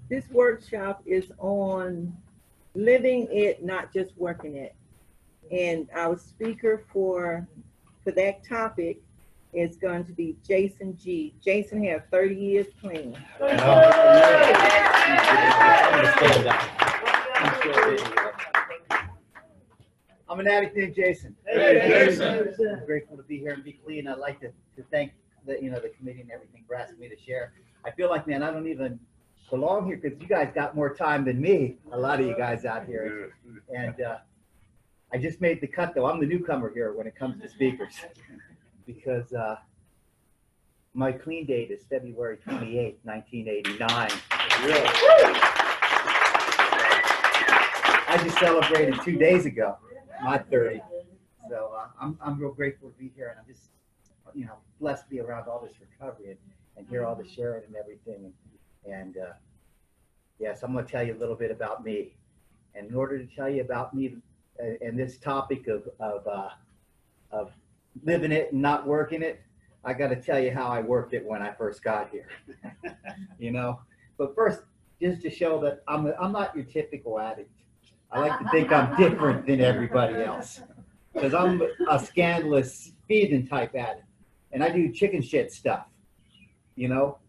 This workshop is on living it, not just working it. And our speaker for that topic is going to be Jason G. Jason has 30 years clean. I'm an addict named Jason. Hey, Jason. I'm grateful to be here and be clean. I'd like to thank the committee and everything for asking me to share. I feel like, man, I don't even belong here because you guys got more time than me. A lot of you guys out here, and I just made the cut though. I'm the newcomer here when it comes to speakers because my clean date is February 28th, 1989. I just celebrated 2 days ago, my 30. So I'm real grateful to be here, and I'm just blessed to be around all this recovery and hear all the sharing and everything. And yes, I'm going to tell you a little bit about me. And in order to tell you about me and this topic of living it and not working it, I got to tell you how I worked it when I first got here. But first, just to show that I'm not your typical addict. I like to think I'm different than everybody else because I'm a scandalous feeding type addict, and I do chicken shit stuff.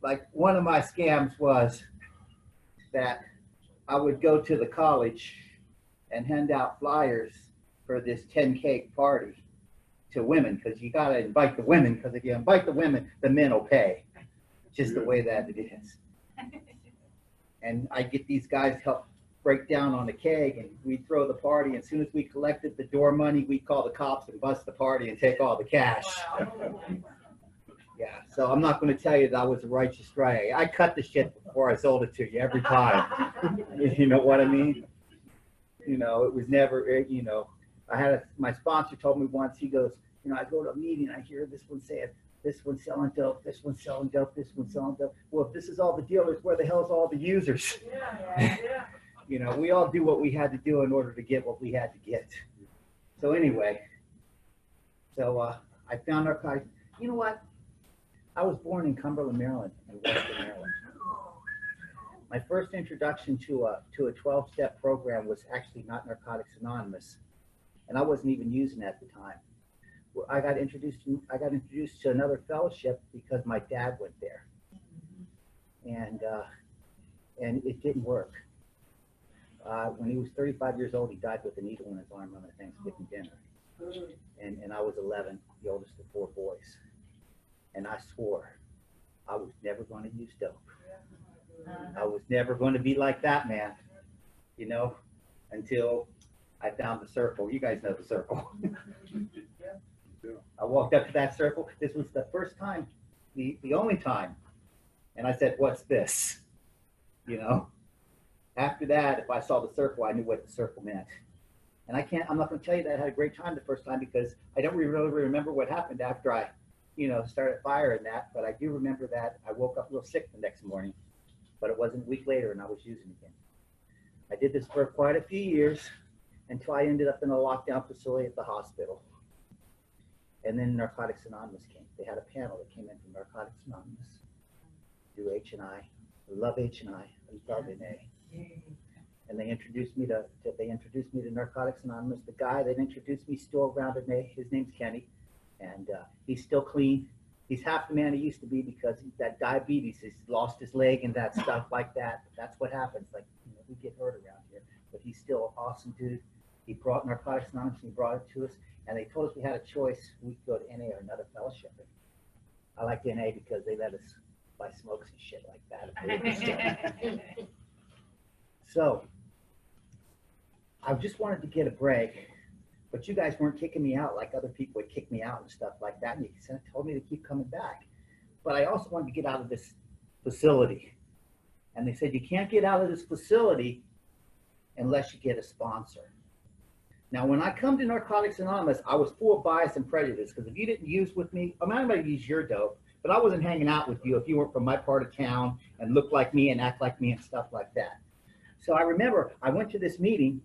Like one of my scams was that I would go to the college and hand out flyers for this 10K party to women, because you got to invite the women, because if you invite the women, the men will pay. Just the way that it is. And I get these guys to help break down on the keg, and we'd throw the party. And as soon as we collected the door money, we'd call the cops and bust the party and take all the cash. Yeah, so I'm not going to tell you that I was a righteous guy. I cut the shit before I sold it to you every time. You know what I mean? It was never, I had my sponsor told me once, he goes, I go to a meeting, I hear this one saying, this one's selling dope, this one's selling dope, this one's selling dope. Well, if this is all the dealers, where the hell's all the users? Yeah. We all do what we had to do in order to get what we had to get. So anyway, I found narcotics. You know what? I was born in Cumberland, Maryland, in Western Maryland. My first introduction to a 12-step program was actually not Narcotics Anonymous, and I wasn't even using it at the time. I got introduced to another fellowship because my dad went there, and it didn't work. When he was 35 years old, he died with a needle in his arm on a Thanksgiving dinner, and I was 11, the oldest of 4 boys, and I swore I was never going to use dope. I was never going to be like that man, until I found the circle. You guys know the circle. I walked up to that circle. This was the first time, the only time. And I said, what's this? After that, if I saw the circle, I knew what the circle meant. And I'm not going to tell you that I had a great time the first time because I don't really remember what happened after I, started firing that. But I do remember that I woke up real sick the next morning, but it wasn't a week later and I was using again. I did this for quite a few years until I ended up in a lockdown facility at the hospital. And then Narcotics Anonymous came. They had a panel that came in from Narcotics Anonymous through H&I. I love H&I. I love NA. And they introduced me to Narcotics Anonymous. The guy that introduced me still around at NA. His name's Kenny, and he's still clean. He's half the man he used to be because that diabetes. He's lost his leg and that stuff like that. But that's what happens. Like we get hurt around here. But he's still an awesome dude. He brought Narcotics Anonymous. He brought it to us. And they told us we had a choice. We could go to NA or another fellowship. I liked NA because they let us buy smokes and shit like that. So I just wanted to get a break, but you guys weren't kicking me out like other people would kick me out and stuff like that. And you told me to keep coming back. But I also wanted to get out of this facility. And they said, you can't get out of this facility unless you get a sponsor. Now, when I come to Narcotics Anonymous, I was full of bias and prejudice because if you didn't use with me, I might use your dope, but I wasn't hanging out with you if you weren't from my part of town and looked like me and act like me and stuff like that. So I remember I went to this meeting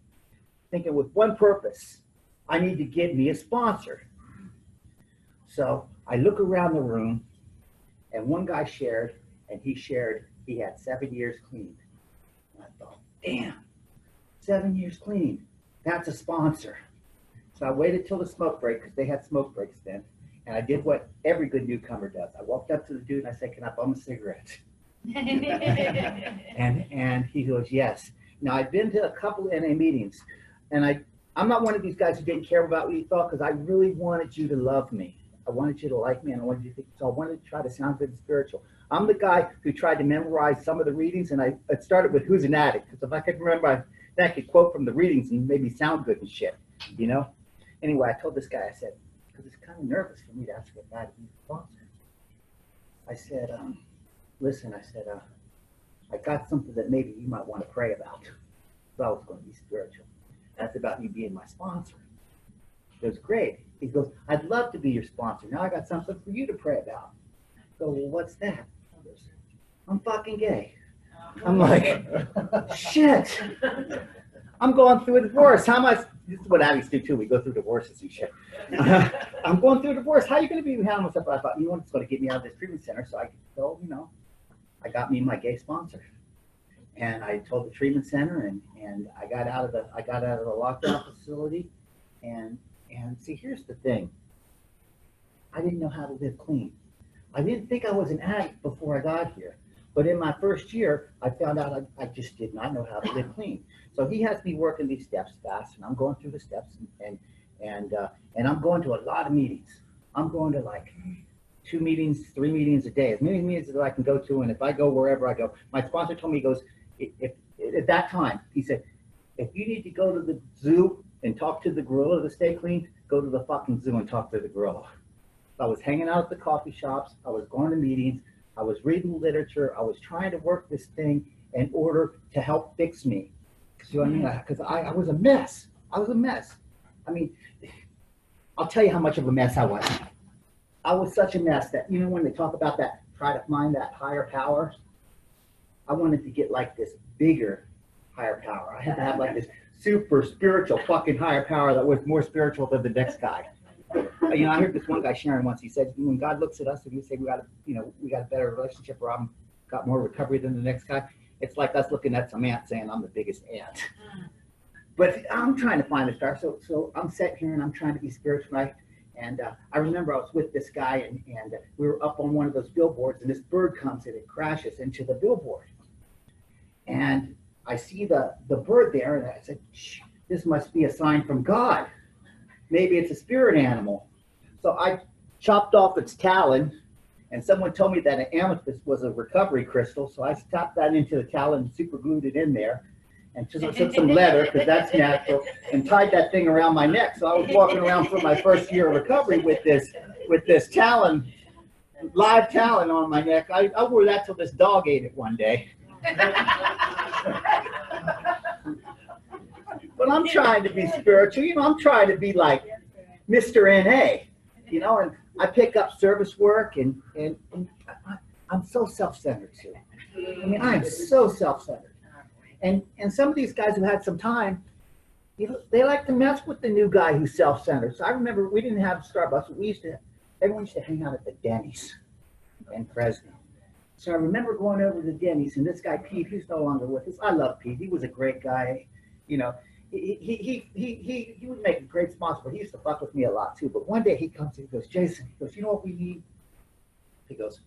thinking with one purpose, I need to get me a sponsor. So I look around the room and one guy shared, and he had 7 years clean. thought, damn, 7 years clean. That's a sponsor. So I waited till the smoke break, because they had smoke breaks then. And I did what every good newcomer does. I walked up to the dude and I said, can I bum a cigarette? and he goes, yes. Now, I've been to a couple of NA meetings, and I'm not one of these guys who didn't care about what you thought, because I really wanted you to love me. I wanted you to like me, and I wanted you to think, so I wanted to try to sound good and spiritual. I'm the guy who tried to memorize some of the readings, and it started with Who's an Addict, because if I could remember, I could quote from the readings and maybe sound good and shit, you know? Anyway, I told this guy, I said, because it's kind of nervous for me to ask a guy to be a sponsor. I said, listen, I said, I got something that maybe you might want to pray about. So I was going to be spiritual. That's about you being my sponsor. He goes, great. He goes, I'd love to be your sponsor. Now I got something for you to pray about. I go, well, what's that? He goes, I'm fucking gay. I'm like, shit. I'm going through a divorce. How am I? This is what addicts do too. We go through divorces and shit. I'm going through a divorce. How are you going to be handling myself? I thought, you know what, it's going to get me out of this treatment center. So I could go, you know, I got me my gay sponsor. And I told the treatment center, and I got out of the lockdown facility. And see, here's the thing. I didn't know how to live clean. I didn't think I was an addict before I got here. But in my first year, I found out I just did not know how to live clean. So he has me working these steps fast, and I'm going through the steps, and I'm going to a lot of meetings. I'm going to like 2 meetings, 3 meetings a day, as many meetings as I can go to. And if I go wherever I go, my sponsor told me, he goes, if at that time, he said, if you need to go to the zoo and talk to the gorilla to stay clean, go to the fucking zoo and talk to the gorilla. So I was hanging out at the coffee shops. I was going to meetings. I was reading literature. I was trying to work this thing in order to help fix me. You know what I mean? Because I was a mess. I was a mess. I mean, I'll tell you how much of a mess I was. I was such a mess that, you know, when they talk about that, try to find that higher power, I wanted to get like this bigger higher power. I had to have like this super spiritual fucking higher power that was more spiritual than the next guy. You know, I heard this one guy sharing once. He said, when God looks at us and we say we got a better relationship, or I've got more recovery than the next guy, it's like us looking at some ant saying I'm the biggest ant. But I'm trying to find a star. So I'm sitting here and I'm trying to be spiritual. Right? And I remember I was with this guy, and we were up on one of those billboards, and this bird comes and it crashes into the billboard. And I see the bird there, and I said, this must be a sign from God. Maybe it's a spirit animal. So I chopped off its talon, and someone told me that an amethyst was a recovery crystal. So I stopped that into the talon and super glued it in there, and took some leather, because that's natural, and tied that thing around my neck. So I was walking around for my first year of recovery with this talon, live talon on my neck. I wore that till this dog ate it one day. But I'm trying to be spiritual, you know, I'm trying to be like Mr. NA, you know, and I pick up service work, and I'm so self-centered too. I mean, I am so self-centered. And some of these guys who had some time, you know, they like to mess with the new guy who's self-centered. So I remember we didn't have Starbucks, but everyone used to hang out at the Denny's in Fresno. So I remember going over to Denny's, and this guy Pete, he's no longer with us. I love Pete. He was a great guy. You know, he would make a great sponsor, but he used to fuck with me a lot too. But one day he comes and he goes, Jason, he goes, you know what we need? He goes,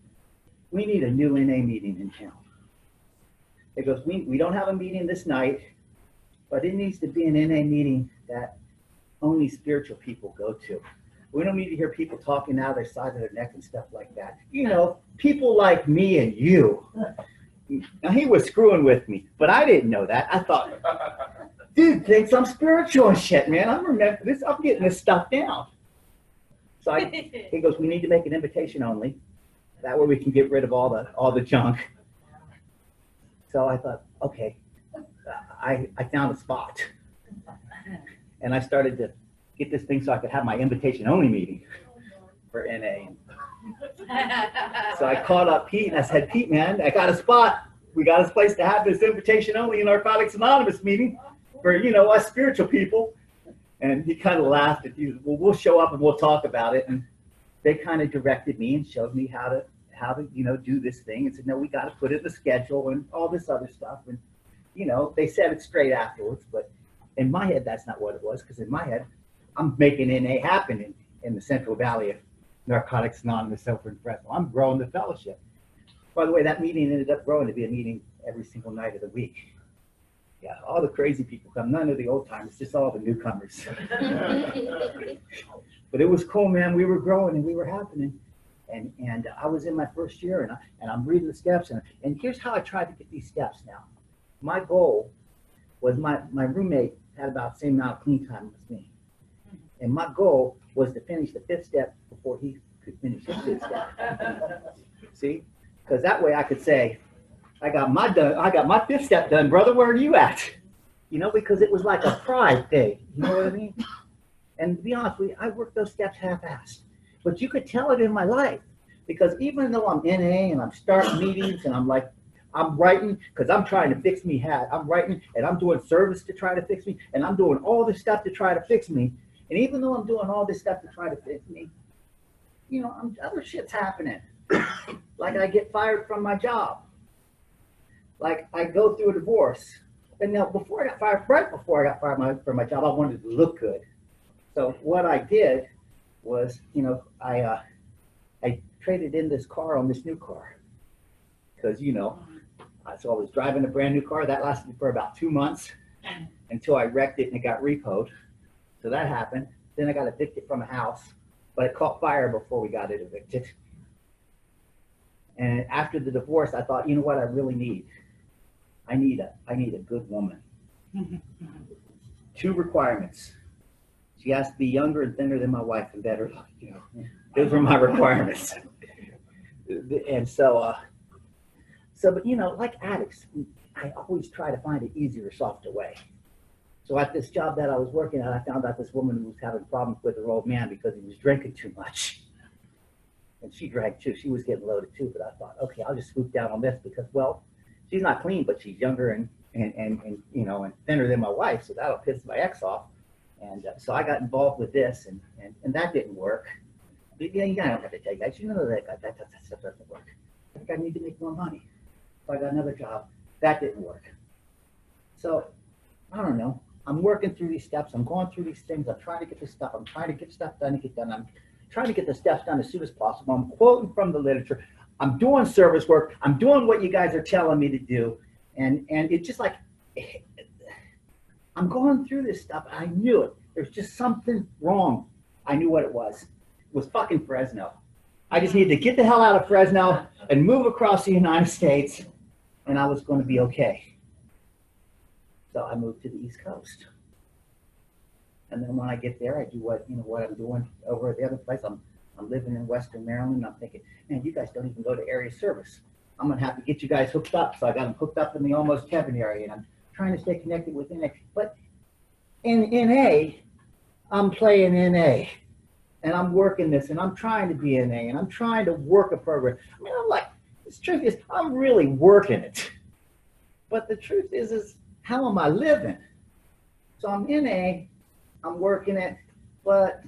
we need a new NA meeting in town. He goes, we don't have a meeting this night, but it needs to be an NA meeting that only spiritual people go to. We don't need to hear people talking out of their side of their neck and stuff like that. You know, people like me and you. Now, he was screwing with me, but I didn't know that. I thought, dude thinks I'm spiritual and shit, man. I'm getting this stuff down. So he goes, we need to make an invitation only. That way we can get rid of all the junk. So I thought, okay, I found a spot. And I started to get this thing so I could have my invitation only meeting for NA. So I called up Pete and I said, Pete, man, I got a spot. We got a place to have this invitation only Narcotics Anonymous meeting for, you know, us spiritual people. And he kind of laughed at you. Well, we'll show up and we'll talk about it. And they kind of directed me and showed me how to, you know, do this thing, and said, no, we got to put it in the schedule and all this other stuff. And, you know, they said it straight afterwards, but in my head, that's not what it was, because in my head, I'm making NA happen in the Central Valley of Narcotics Anonymous over in Fresno. I'm growing the fellowship. By the way, that meeting ended up growing to be a meeting every single night of the week. Yeah, all the crazy people come, none of the old timers, just all the newcomers. But it was cool, man. We were growing and we were happening. And I was in my first year, and I'm reading the steps. And here's how I tried to get these steps now. My goal was my roommate had about the same amount of clean time as me. And my goal was to finish the 5th step before he could finish his 5th step. See? Because that way I could say, I got my 5th step done, brother. Where are you at? You know, because it was like a pride thing. You know what I mean? And to be honest with you, I worked those steps half-assed. But you could tell it in my life, because even though I'm NA and I'm starting meetings and I'm writing because I'm trying to fix me. I'm writing and I'm doing service to try to fix me, and I'm doing all this stuff to try to fix me. And even though I'm doing all this stuff to try to fix me, you know, other shit's happening. Like I get fired from my job. Like I go through a divorce. And now before I got fired, right before I got fired from my job, I wanted to look good. So what I did was, you know, I traded in this car on this new car. Because, you know, so I was driving a brand new car. That lasted for about 2 months until I wrecked it and it got repoed. So that happened. Then I got evicted from a house, but it caught fire before we got it evicted. And after the divorce, I thought, you know what I really need? I need a good woman. 2 requirements. She has to be younger and thinner than my wife and better, you know. Those were my requirements. And so, but you know, like addicts, I always try to find an easier, softer way. So at this job that I was working at, I found out this woman was having problems with her old man because he was drinking too much. And she drank too. She was getting loaded too. But I thought, okay, I'll just swoop down on this because, well, she's not clean, but she's younger and you know, and thinner than my wife. So that'll piss my ex off. And so I got involved with this, and that didn't work. But, yeah, you don't have to tell you guys. You know that stuff doesn't work. I think I need to make more money. So I got another job. That didn't work. So I don't know. I'm working through these steps. I'm going through these things. I'm trying to get this stuff. I'm trying to get stuff done to get done. I'm trying to get the steps done as soon as possible. I'm quoting from the literature. I'm doing service work. I'm doing what you guys are telling me to do. And it's just like, I'm going through this stuff. I knew it. There's just something wrong. I knew what it was. It was fucking Fresno. I just needed to get the hell out of Fresno and move across the United States, and I was going to be okay. So I moved to the East Coast. And then when I get there, I do what I'm doing over at the other place. I'm living in Western Maryland. I'm thinking, man, you guys don't even go to area service. I'm going to have to get you guys hooked up. So I got them hooked up in the Almost Heaven area, and I'm trying to stay connected with NA. But in NA, I'm playing NA. And I'm working this, and I'm trying to be NA, and I'm trying to work a program. I mean, I'm like, the truth is, I'm really working it. But the truth is how am I living? So I'm NA, I'm working it, but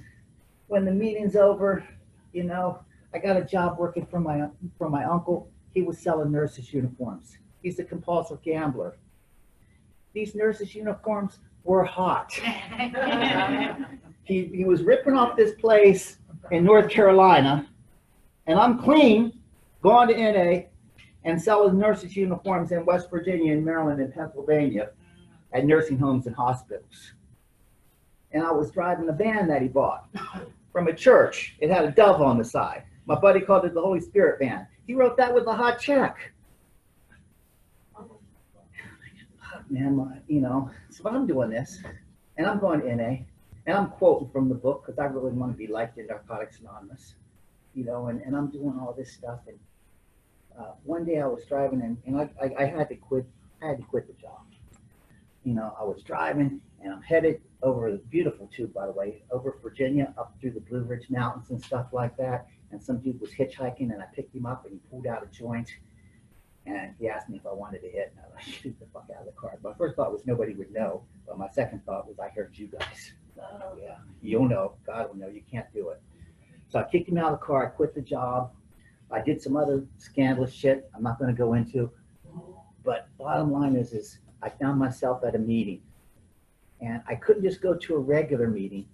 when the meeting's over, you know, I got a job working for my uncle. He was selling nurses' uniforms. He's a compulsive gambler. These nurses' uniforms were hot. He was ripping off this place in North Carolina, and I'm clean, going to NA and selling nurses' uniforms in West Virginia and Maryland and Pennsylvania at nursing homes and hospitals. And I was driving a van that he bought from a church. It had a dove on the side. My buddy called it the Holy Spirit van. He wrote that with a hot check. Man, you know, so I'm doing this, and I'm going to NA, and I'm quoting from the book because I really want to be like in Narcotics Anonymous, you know, and I'm doing all this stuff. And one day I was driving, and I had to quit. I had to quit the job. You know, I was driving, and I'm headed over the beautiful tube, by the way, over Virginia, up through the Blue Ridge Mountains and stuff like that. And some dude was hitchhiking, and I picked him up, and he pulled out a joint. And he asked me if I wanted to hit, and I was like, shoot the fuck out of the car. My first thought was nobody would know, but my second thought was I heard you guys. Oh, yeah, you'll know, God will know, you can't do it. So I kicked him out of the car, I quit the job. I did some other scandalous shit I'm not going to go into. But bottom line is I found myself at a meeting, and I couldn't just go to a regular meeting.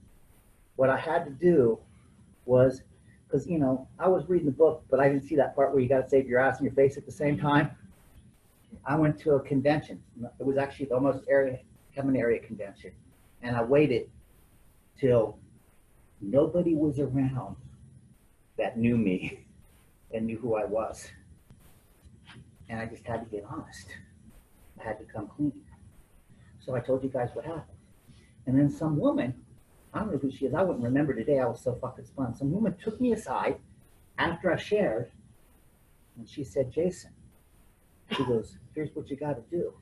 What I had to do was, because, you know, I was reading the book, but I didn't see that part where you got to save your ass and your face at the same time. I went to a convention. It was actually the almost common area convention. And I waited till nobody was around that knew me and knew who I was. And I just had to get honest. I had to come clean. So I told you guys what happened. And then some woman, I don't know who she is, I wouldn't remember today, I was so fucking spun. Some woman took me aside after I shared, and she said, Jason, she goes, here's what you gotta do.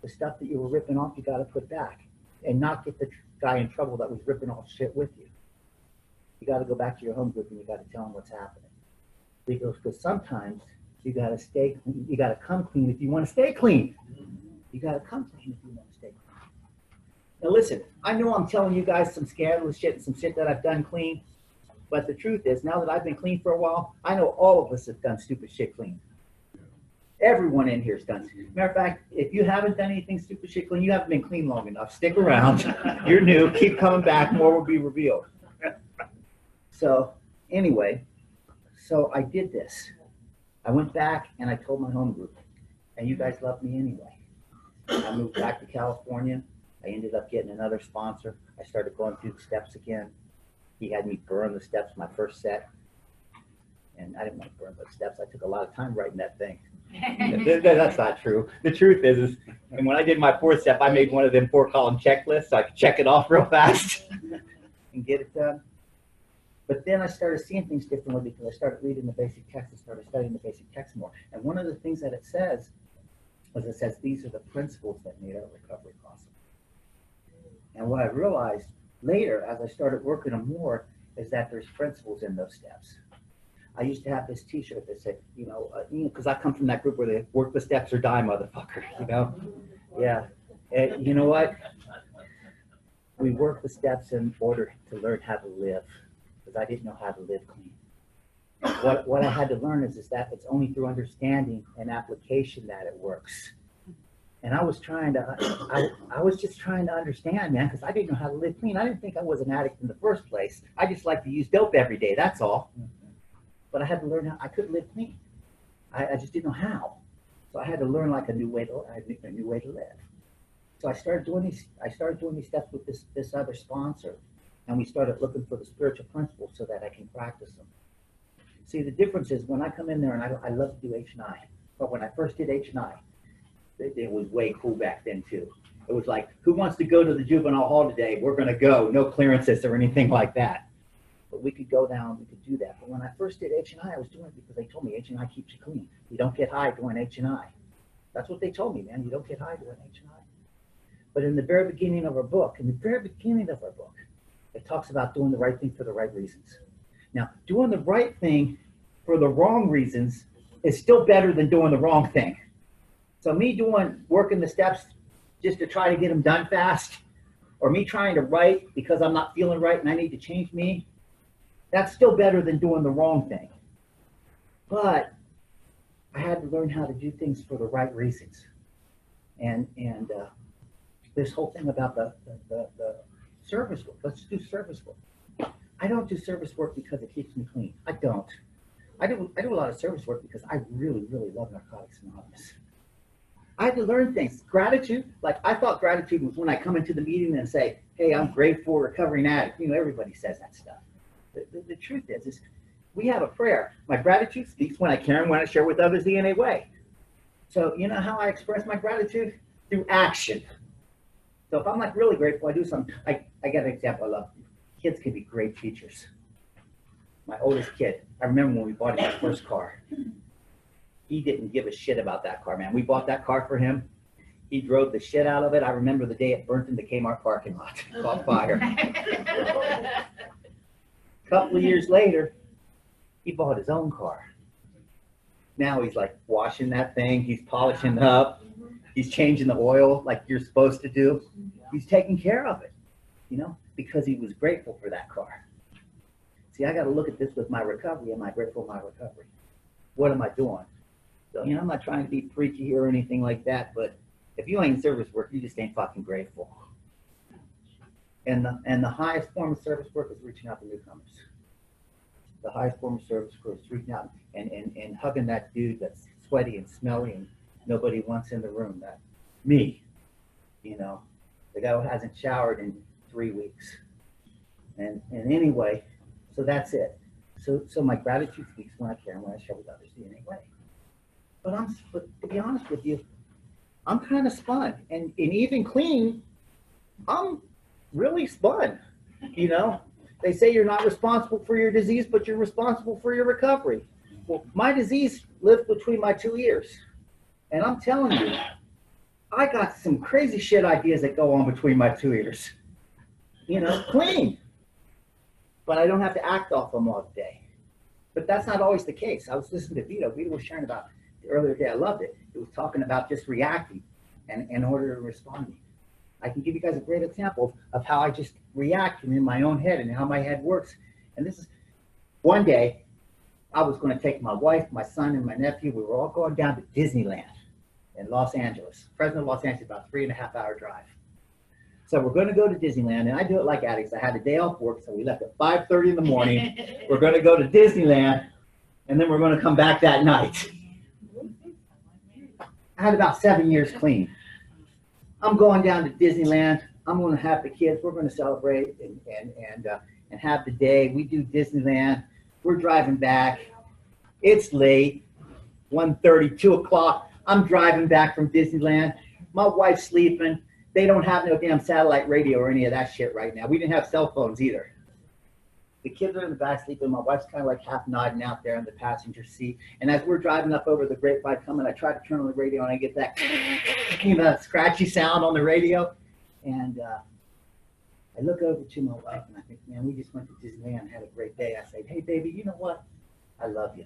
The stuff that you were ripping off, you gotta put back and not get the guy in trouble that was ripping off shit with you. You gotta go back to your home group and you gotta tell him what's happening. He goes, because sometimes you gotta stay clean, you gotta come clean if you wanna stay clean. You gotta come clean if you wanna stay clean. Now listen, I know I'm telling you guys some scandalous shit and some shit that I've done clean, but the truth is, now that I've been clean for a while, I know all of us have done stupid shit clean. Everyone in here has done. Matter of fact, if you haven't done anything stupid shit clean, you haven't been clean long enough. Stick around. You're new. Keep coming back. More will be revealed. So anyway, so I did this. I went back and I told my home group, and you guys love me anyway. I moved back to California. I ended up getting another sponsor. I started going through the steps again. He had me burn the steps my first set. And I didn't want to burn the steps. I took a lot of time writing that thing. That's not true. The truth is, and when I did my fourth step, I made one of them 4-column checklists so I could check it off real fast and get it done. But then I started seeing things differently because I started reading the basic text and started studying the basic text more. And one of the things that it says is it says these are the principles that made our recovery possible. And what I realized later as I started working them more is that there's principles in those steps. I used to have this t-shirt that said, you know, because I come from that group where they work the steps or die, motherfucker, you know? Yeah. And you know what? We work the steps in order to learn how to live, because I didn't know how to live clean. What I had to learn is that it's only through understanding and application that it works. And I was just trying to understand, man, because I didn't know how to live clean. I didn't think I was an addict in the first place. I just like to use dope every day, that's all. But I had to learn how, I couldn't live clean. I just didn't know how. So I had to learn like a new way to live. So I started doing these steps with this other sponsor, and we started looking for the spiritual principles so that I can practice them. See, the difference is when I come in there, and I love to do H&I, but when I first did H&I, it was way cool back then too. It was like, who wants to go to the juvenile hall today? We're gonna go, no clearances or anything like that. But we could go down, we could do that. But when I first did H&I was doing it because they told me H&I keeps you clean. You don't get high doing H&I. That's what they told me, man. You don't get high doing H&I. But in the very beginning of our book, it talks about doing the right thing for the right reasons. Now, doing the right thing for the wrong reasons is still better than doing the wrong thing. So me working the steps just to try to get them done fast, or me trying to write because I'm not feeling right and I need to change me, that's still better than doing the wrong thing. But I had to learn how to do things for the right reasons. And this whole thing about the service work, let's do service work. I don't do service work because it keeps me clean. I don't. I do a lot of service work because I really, really love Narcotics Anonymous. I had to learn things. Gratitude, like I thought gratitude was when I come into the meeting and say, hey, I'm grateful, recovering addict. You know, everybody says that stuff. The truth is we have a prayer. My gratitude speaks when I care and when I share with others the NA way. So you know how I express my gratitude? Through action. So if I'm like really grateful, I do something. I got an example I love. Kids can be great teachers. My oldest kid, I remember when we bought his first car. He didn't give a shit about that car, man. We bought that car for him. He drove the shit out of it. I remember the day it burnt in the Kmart parking lot. Caught fire. A couple of years later, he bought his own car. Now he's like washing that thing. He's polishing it up. He's changing the oil like you're supposed to do. He's taking care of it, you know, because he was grateful for that car. See, I got to look at this with my recovery. Am I grateful for my recovery? What am I doing? So, you know, I'm not trying to be preachy here or anything like that, but If you ain't service work, you just ain't fucking grateful. And the highest form of service work is reaching out to newcomers. The highest form of service work is reaching out and hugging that dude that's sweaty and smelly and nobody wants in the room. That me, you know, the guy who hasn't showered in 3 weeks. And anyway, so that's it. So my gratitude speaks when I care and when I share with others the innate way. But to be honest with you, I'm kind of spun. And even clean, I'm really spun. You know, they say you're not responsible for your disease, but you're responsible for your recovery. Well, my disease lived between my 2 ears. And I'm telling you, I got some crazy shit ideas that go on between my 2 ears. You know, clean. But I don't have to act off them all day. But that's not always the case. I was listening to Vito. Vito was sharing about the earlier day. I loved it. It was talking about just reacting and in order to respond. I can give you guys a great example of how I just react in my own head and how my head works. And this is one day I was going to take my wife, my son, and my nephew. We were all going down to Disneyland in Los Angeles. Fresno, Los Angeles, about 3.5 hour drive. So we're going to go to Disneyland, and I do it like addicts. I had a day off work, so we left at 5:30 in the morning. We're going to go to Disneyland, and then we're going to come back that night. I had about 7 years clean. I'm going down to Disneyland. I'm going to have the kids. We're going to celebrate and have the day. We do Disneyland. We're driving back. It's late, 1:30, 2 o'clock. I'm driving back from Disneyland. My wife's sleeping. They don't have no damn satellite radio or any of that shit right now. We didn't have cell phones either. The kids are in the back sleeping. My wife's kind of like half nodding out there in the passenger seat. And as we're driving up over the grapevine coming, I try to turn on the radio and I get that, you know, scratchy sound on the radio. And I look over to my wife and I think, man, we just went to Disneyland and had a great day. I say, hey, baby, you know what? I love you.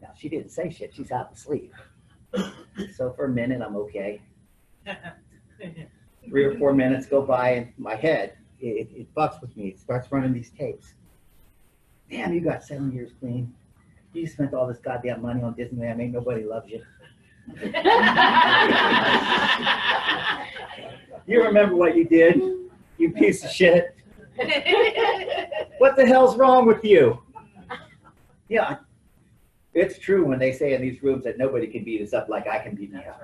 Now, she didn't say shit. She's half asleep. So for a minute, I'm okay. 3 or 4 minutes go by in my head. It fucks with me. It starts running these tapes. Damn, you got 7 years clean. You spent all this goddamn money on Disneyland. Ain't nobody loves you. You remember what you did, you piece of shit. What the hell's wrong with you? Yeah, it's true when they say in these rooms that nobody can beat us up like I can beat me up.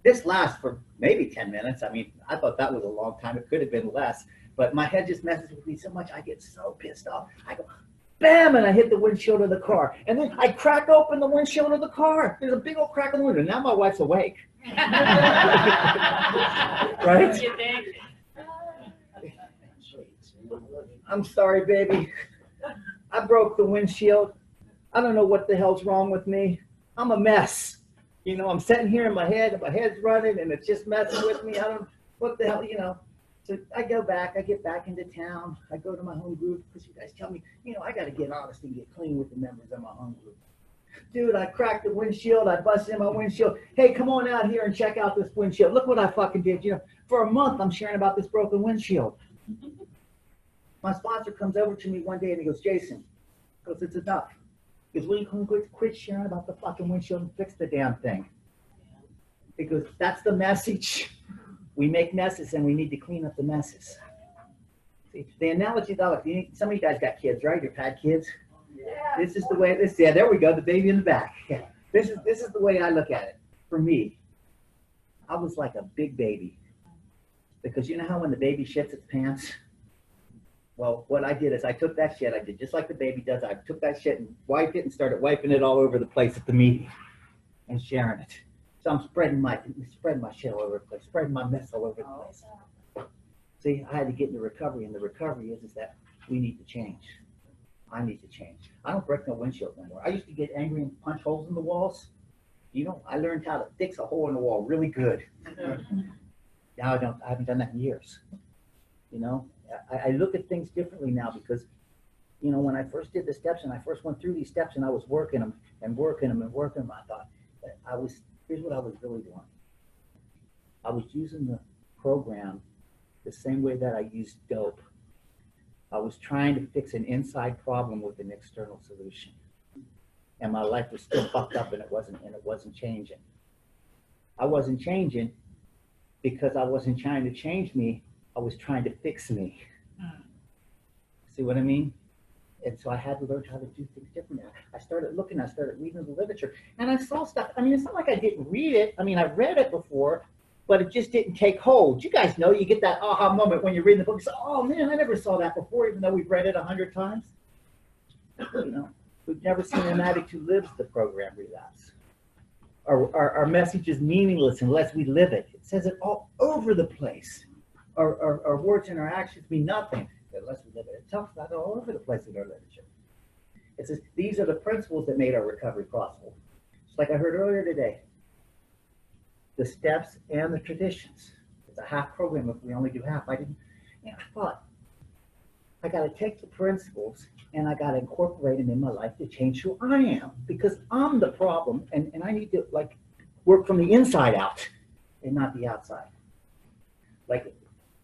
This lasts for maybe 10 minutes. I mean, I thought that was a long time. It could have been less. But my head just messes with me so much, I get so pissed off. I go, bam, and I hit the windshield of the car. And then I crack open the windshield of the car. There's a big old crack in the window. Now my wife's awake. Right? I'm sorry, baby. I broke the windshield. I don't know what the hell's wrong with me. I'm a mess. You know, I'm sitting here in my head, and my head's running, and it's just messing with me. I don't, what the hell, you know. So I go back, I get back into town. I go to my home group, because you guys tell me, you know, I got to get honest and get clean with the members of my home group. Dude, I cracked the windshield. I busted in my windshield. Hey, come on out here and check out this windshield. Look what I fucking did. You know, for a month, I'm sharing about this broken windshield. My sponsor comes over to me one day, and he goes, Jason, because it's enough. Because we can quit sharing about the fucking windshield and fix the damn thing. Because that's the message. We make messes and we need to clean up the messes. See, the analogy that some of you guys got kids, right? You've had kids. Yeah. This is the way this. Yeah, there we go. The baby in the back. Yeah. This is the way I look at it. For me, I was like a big baby. Because you know how when the baby shits its pants? Well, what I did is I took that shit, I did just like the baby does. I took that shit and wiped it and started wiping it all over the place at the meeting and sharing it. So I'm spreading my shit all over the place, spreading my mess all over the place. See, I had to get into recovery, and the recovery is that we need to change. I need to change. I don't break no windshield anymore. I used to get angry and punch holes in the walls. You know, I learned how to fix a hole in the wall really good. Now I haven't done that in years. You know? I look at things differently now because, you know, when I first did the steps and I first went through these steps and I was working them and working them and working them, I thought, here's what I was really doing. I was using the program the same way that I used dope. I was trying to fix an inside problem with an external solution. And my life was still fucked up and it wasn't changing. I wasn't changing because I wasn't trying to change me. I was trying to fix me. See what I mean? And so I had to learn how to do things differently. I started looking, I started reading the literature, and I saw stuff. I mean, it's not like I didn't read it. I mean, I read it before, but it just didn't take hold. You guys know, you get that aha moment when you're reading the book. You say, oh man, I never saw that before, even though we've read it 100 times. You know, we've never seen an addict who lives the program relapse. Our message is meaningless unless we live it. It says it all over the place. Our words and our actions mean nothing unless we live it. It talks about it all over the place in our literature. It says these are the principles that made our recovery possible. Just like I heard earlier today, the steps and the traditions. It's a half program if we only do half. I thought, I got to take the principles and I got to incorporate them in my life to change who I am, because I'm the problem, and I need to like work from the inside out and not the outside. Like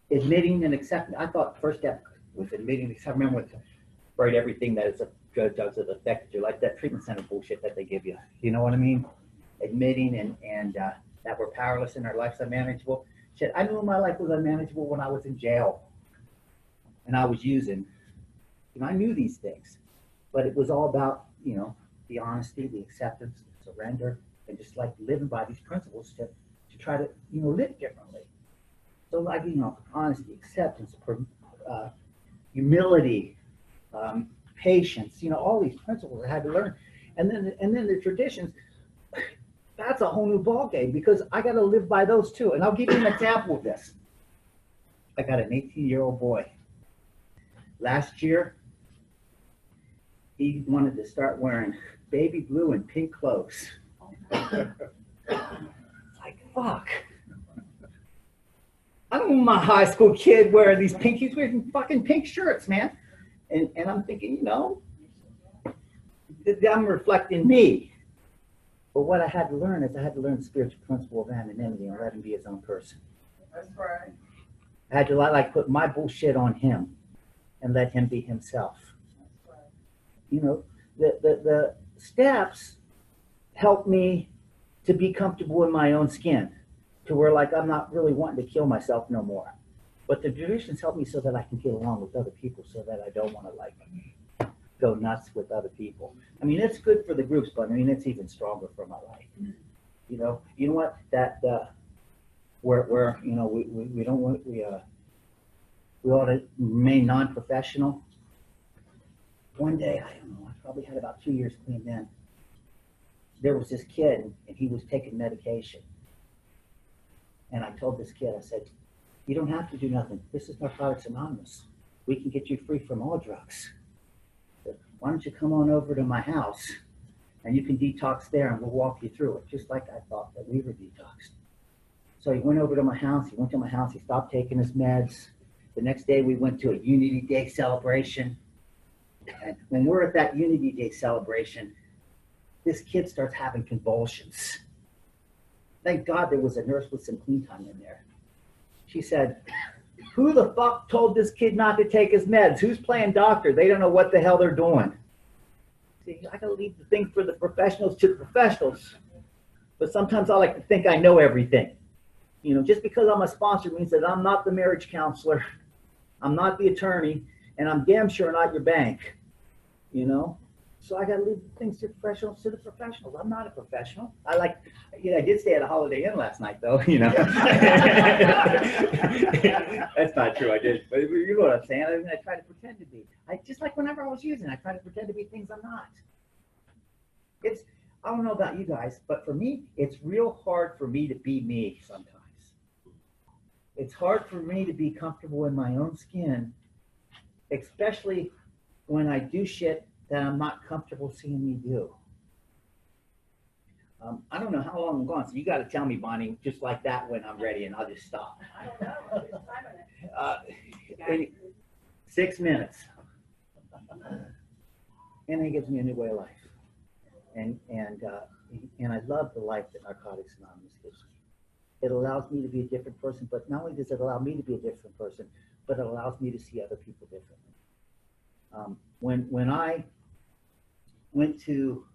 admitting and accepting. I thought the first step was admitting and accepting. I remember write everything that is a drug does that affected you, like that treatment center bullshit that they give you. You know what I mean? Admitting and that we're powerless and our life's unmanageable. Shit, I knew my life was unmanageable when I was in jail and I was using. You know, I knew these things, but it was all about, you know, the honesty, the acceptance, the surrender, and just like living by these principles to try to, you know, live differently. So like, you know, honesty, acceptance, humility, patience, you know, all these principles I had to learn. And then the traditions, that's a whole new ballgame because I got to live by those too. And I'll give you an example of this. I got an 18-year-old boy. Last year, he wanted to start wearing baby blue and pink clothes. Like, fuck. I don't want my high school kid wearing these pink, he's wearing fucking pink shirts, man. And I'm thinking, you know, I'm reflecting me. But what I had to learn is I had to learn the spiritual principle of anonymity and let him be his own person. That's right. I had to like put my bullshit on him and let him be himself. That's right. You know, the steps help me to be comfortable in my own skin, to where like I'm not really wanting to kill myself no more. But the traditions help me so that I can get along with other people, so that I don't want to like go nuts with other people. I mean, it's good for the groups, but I mean, it's even stronger for my life. You know what? That where you know we don't want we ought to remain non-professional. One day, I don't know, I probably had about 2 years clean then. There was this kid, and he was taking medication. And I told this kid, I said, you don't have to do nothing. This is Narcotics Anonymous. We can get you free from all drugs. But why don't you come on over to my house and you can detox there and we'll walk you through it, just like I thought that we were detoxed. So he went over to my house. He went to my house. He stopped taking his meds. The next day we went to a Unity Day celebration. And when we're at that Unity Day celebration, this kid starts having convulsions. Thank God there was a nurse with some clean time in there. She said, who the fuck told this kid not to take his meds? Who's playing doctor? They don't know what the hell they're doing. See, I gotta leave the thing for the professionals to the professionals. But sometimes I like to think I know everything. You know, just because I'm a sponsor means that I'm not the marriage counselor, I'm not the attorney, and I'm damn sure not your bank. You know? So I got to leave things to professionals to the professionals. I'm not a professional. I did stay at a Holiday Inn last night, though. You know, that's not true. I did, but you know what I'm saying. I mean, I try to pretend to be. Just like whenever I was using, I try to pretend to be things I'm not. I don't know about you guys, but for me, it's real hard for me to be me sometimes. It's hard for me to be comfortable in my own skin, especially when I do shit that I'm not comfortable seeing me do. I don't know how long I'm gone, so you got to tell me, Bonnie, just like that when I'm ready, and I'll just stop. I don't know. There's time in it. 6 minutes. And it gives me a new way of life. And I love the life that Narcotics Anonymous gives me. It allows me to be a different person, but not only does it allow me to be a different person, but it allows me to see other people differently. When I went to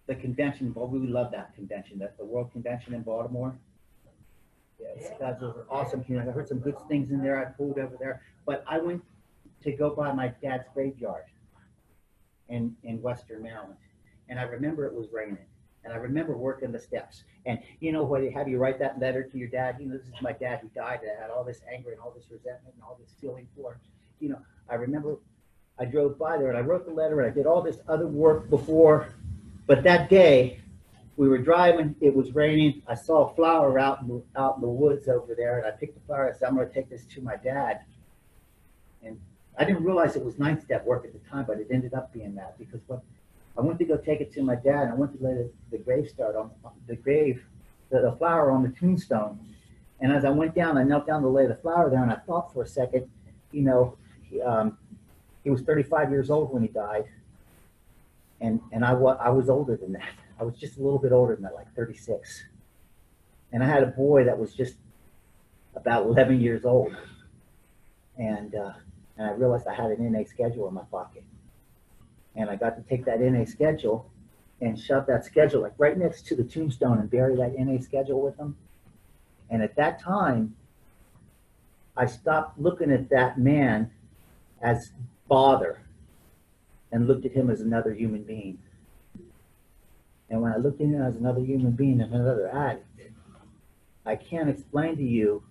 the convention, well, we love that convention, the World Convention in Baltimore. Yes, guys, those are awesome communities. I heard some good things in there. I pulled over there, but I went to go by my dad's graveyard in Western Maryland, and I remember it was raining, and I remember working the steps. And you know what? Have you write that letter to your dad? You know, this is my dad who died. That had all this anger and all this resentment and all this feeling for him. You know, I remember I drove by there and I wrote the letter and I did all this other work before, but that day we were driving, it was raining. I saw a flower out in the woods over there, and I picked the flower. I said, I'm going to take this to my dad. And I didn't realize it was 9th step work at the time, but it ended up being that, because what I went to go take it to my dad, and I went to lay the grave start on the grave, the flower on the tombstone. And as I went down, I knelt down to lay the flower there, and I thought for a second, you know, he was 35 years old when he died, and I was older than that. I was just a little bit older than that, like 36. And I had a boy that was just about 11 years old. And I realized I had an NA schedule in my pocket. And I got to take that NA schedule and shove that schedule like right next to the tombstone and bury that NA schedule with them. And at that time, I stopped looking at that man as father and looked at him as another human being. And when I looked at him as another human being and another addict, I can't explain to you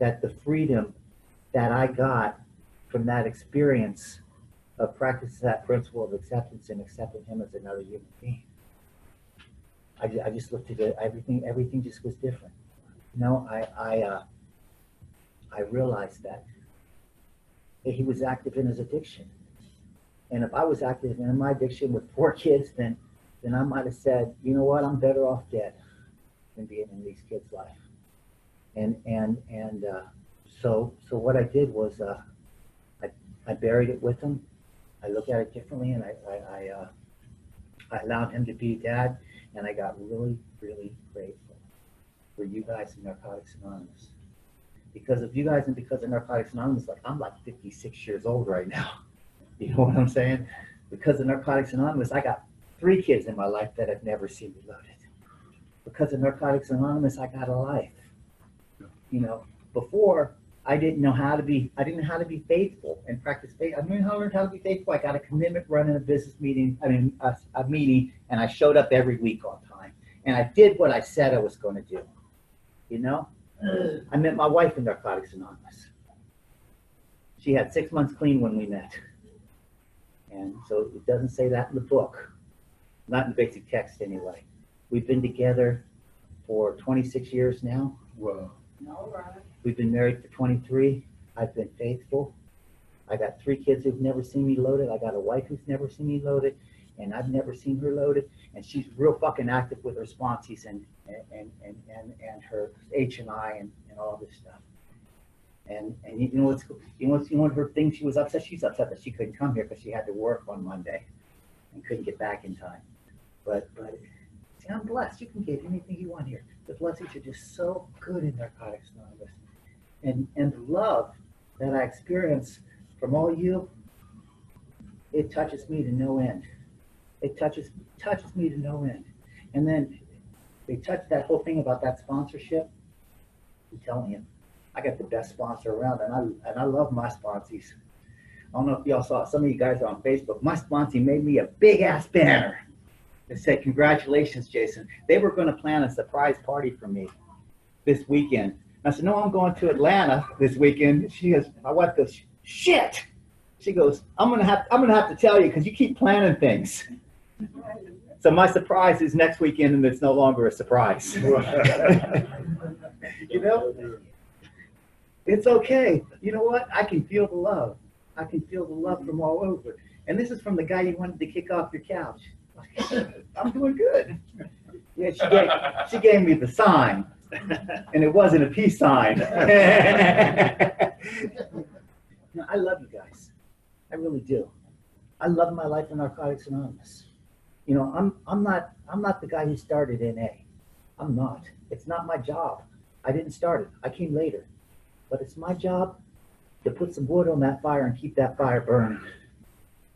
that the freedom that I got from that experience of practicing that principle of acceptance and accepting him as another human being. I just looked at it, everything just was different. You know, I realized that he was active in his addiction. And if I was active in my addiction with 4 kids, then I might have said, you know what, I'm better off dead than being in these kids' life. So what I did was I buried it with him. I looked at it differently, and I allowed him to be dad, and I got really, really grateful for you guys in Narcotics Anonymous. Because of you guys and because of Narcotics Anonymous, like I'm like 56 years old right now. You know what I'm saying? Because of Narcotics Anonymous, I got 3 kids in my life that have never seen me loaded. Because of Narcotics Anonymous, I got a life. You know, before I didn't know how to be faithful and practice faith. I learned how to be faithful. I got a commitment running a business meeting, a meeting, and I showed up every week on time. And I did what I said I was going to do. You know, I met my wife in Narcotics Anonymous. She had 6 months clean when we met. And so it doesn't say that in the book. Not in basic text anyway. We've been together for 26 years now. Wow. All right. We've been married for 23. I've been faithful. I got 3 kids who've never seen me loaded. I got a wife who's never seen me loaded, and I've never seen her loaded. And she's real fucking active with her sponsees and her H&I and all this stuff. And you know what's one of her things, she was upset. She's upset that she couldn't come here because she had to work on Monday and couldn't get back in time. But see, I'm blessed. You can get anything you want here. The blessings are just so good in Narcotics Anonymous. And the love that I experience from all you, it touches me to no end. It touches me to no end. And then they touch that whole thing about that sponsorship. I'm telling you, I got the best sponsor around, and I love my sponsees. I don't know if y'all saw it. Some of you guys are on Facebook. My sponsee made me a big ass banner that said, "Congratulations, Jason." They were going to plan a surprise party for me this weekend. I said, "No, I'm going to Atlanta this weekend." She goes, my wife goes, "Shit." She goes, I'm gonna have to tell you because you keep planning things. So my surprise is next weekend, and it's no longer a surprise. You know, it's okay. You know what? I can feel the love. I can feel the love from all over. And this is from the guy you wanted to kick off your couch. I'm doing good. Yeah, she gave me the sign, and it wasn't a peace sign. No, I love you guys. I really do. I love my life in Narcotics Anonymous. You know, I'm not the guy who started NA. I'm not. It's not my job. I didn't start it. I came later. But it's my job to put some wood on that fire and keep that fire burning.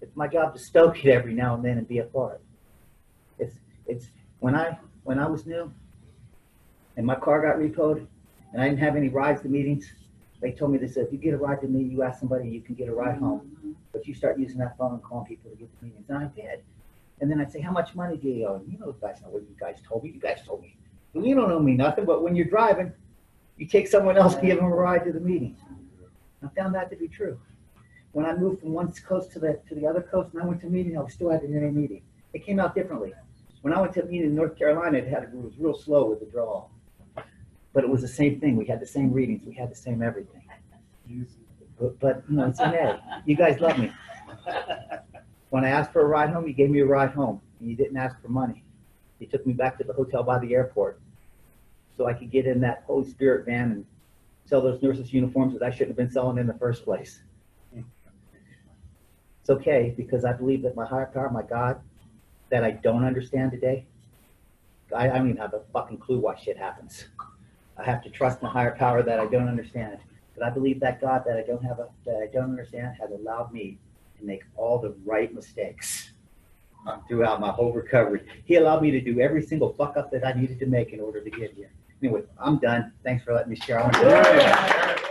It's my job to stoke it every now and then and be a part. It's when I was new and my car got repoed and I didn't have any rides to meetings. They told me, they said, if you get a ride to me, you ask somebody, you can get a ride home. But you start using that phone and calling people to get to meetings. And I did. And then I'd say, how much money do you owe? You guys know what you guys told me. You guys told me. Well, you don't owe me nothing, but when you're driving, you take someone else, give them a ride to the meeting. I found that to be true. When I moved from one coast to the other coast and I went to a meeting, I was still at an inner meeting. It came out differently. When I went to a meeting in North Carolina, it was real slow with the draw. But it was the same thing. We had the same readings. We had the same everything. But it's an A. You guys love me. When I asked for a ride home, you gave me a ride home. And you didn't ask for money. You took me back to the hotel by the airport so I could get in that Holy Spirit van and sell those nurses' uniforms that I shouldn't have been selling in the first place. It's okay, because I believe that my higher power, my God, that I don't understand today, I don't even have a fucking clue why shit happens. I have to trust in a higher power that I don't understand. But I believe that God that I don't understand has allowed me to make all the right mistakes throughout my whole recovery. He allowed me to do every single fuck up that I needed to make in order to get here. Anyway, I'm done. Thanks for letting me share.